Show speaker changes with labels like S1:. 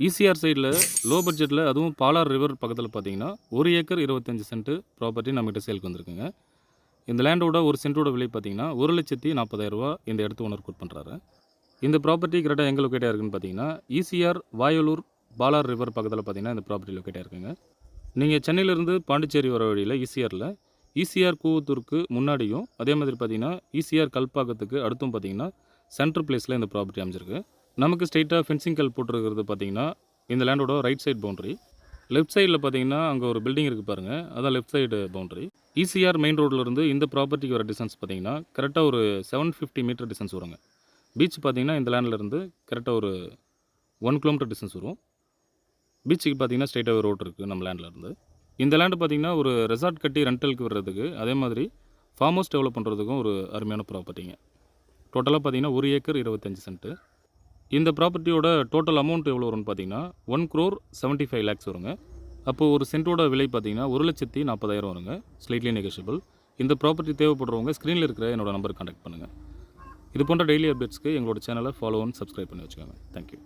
S1: ECR சைடில் low பட்ஜெட்டில் அதுவும் பாலார் ரிவர் பக்கத்தில் பார்த்தீங்கன்னா 1 ஏக்கர் 25 சென்ட் ப்ராப்பர்ட்டி நம்மகிட்ட சேலுக்கு வந்திருக்குங்க. இந்த லேண்டோட ஒரு சென்ட்டோட விலை பார்த்தீங்கன்னா 1,40,000 ரூபா இந்த இடத்து ஓனர் கோட் பண்ணுறாரு. இந்த ப்ராப்பர்ட்டி கரெக்டாக எங்கே லொக்கேட்டாக இருக்குன்னு பார்த்தீங்கன்னா ஈசிஆர் வாயலூர் பாலார் ரிவர் பக்கத்தில் பார்த்தீங்கன்னா இந்த ப்ராப்பர்ட்டி லொக்கேட்டாக இருக்குங்க. நீங்கள் சென்னையிலேருந்து பாண்டிச்சேரி வர வழியில் ஈசிஆர் கூவத்தூருக்கு முன்னாடியும் அதே மாதிரி பார்த்தீங்கன்னா ஈசிஆர் கல்பாக்கத்துக்கு அடுத்தும் பார்த்தீங்கன்னா சென்ட்ரல் பிளேஸில் இந்த ப்ராப்பர்ட்டி அமைஞ்சிருக்கு. நமக்கு ஸ்ட்ரெயிட்டாக ஃபென்சிங் கல் போட்டிருக்கிறது பார்த்தீங்கன்னா இந்த லேண்டோட ரைட் சைடு பவுண்டரி. லெஃப்ட் சைடில் பார்த்தீங்கன்னா அங்கே ஒரு பில்டிங் இருக்குது பாருங்கள், அதான் left side boundary. ECR main ரோட்லேருந்து இந்த ப்ராப்பர்ட்டிக்கு வர டிஸ்டன்ஸ் பார்த்தீங்கன்னா கரெக்டாக ஒரு 750 மீட்டர் டிஸ்டன்ஸ் வருங்க. பீச் பார்த்தீங்கன்னா இந்த லேண்ட்லேருந்து கரெக்டாக ஒரு 1 கிலோமீட்டர் டிஸ்டன்ஸ் வரும். பீச்சுக்கு பார்த்தீங்கன்னா ஸ்ட்ரெயிட்டாக ரோட் இருக்குது நம்ம லேண்ட்லேருந்து. இந்த லேண்டு பார்த்தீங்கன்னா ஒரு ரெசார்ட் கட்டி ரெண்டலுக்கு வர்றதுக்கு அதே மாதிரி ஃபார்ம் ஹவுஸ் டெவலப் பண்ணுறதுக்கும் ஒரு அருமையான ப்ராப்பர்ட்டிங்க. டோட்டலாக பார்த்தீங்கன்னா 1 ஏக்கர் 25 சென்ட்டு. இந்த ப்ராப்பர்ட்டியோட டோட்டல் அமௌண்ட் எவ்வளோ வரும்னு பார்த்தீங்கன்னா 1,75 lakhs வருங்க. அப்போது ஒரு சென்ட்டோட விலை பார்த்தீங்கன்னா 1,40,000 வருங்க. Slightly negotiable. இந்த ப்ராப்பர்ட்டி தேவைப்படுறவங்க ஸ்க்ரீனில் இருக்கிற என்னோட நம்பருக்கு கான்டாக்ட் பண்ணுங்கள். இது போன்ற டெய்லி அப்டேட்ஸ்க்கு எங்களோட சேனலை ஃபாலோ அண்ட் சப்ஸ்கிரைப் பண்ணி வச்சுக்கோங்க. தேங்க்யூ.